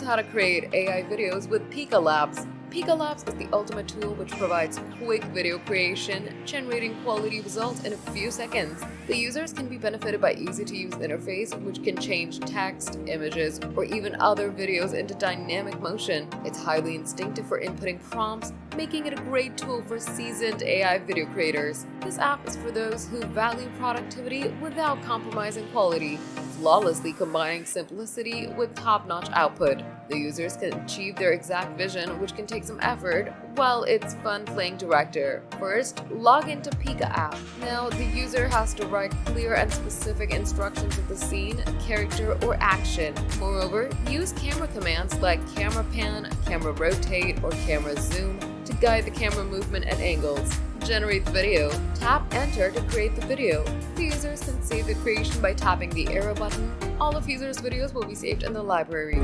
users how to create AI videos with Pika Labs. Pika Labs is the ultimate tool which provides quick video creation, generating quality results in a few seconds. The users can be benefited by easy-to-use interface which can change text, images, or even other videos into dynamic motion. It's highly instinctive for inputting prompts, making it a great tool for seasoned AI video creators. This app is for those who value productivity without compromising quality, flawlessly combining simplicity with top-notch output. The users can achieve their exact vision, which can take some effort, while it's fun playing director. First, log into Pika app. Now, the user has to write clear and specific instructions of the scene, character, or action. Moreover, use camera commands like camera pan, camera rotate, or camera zoom to guide the camera movement and angles. Generate the video. Tap Enter to create the video. The users can save the creation by tapping the arrow button. All of users' videos will be saved in the library.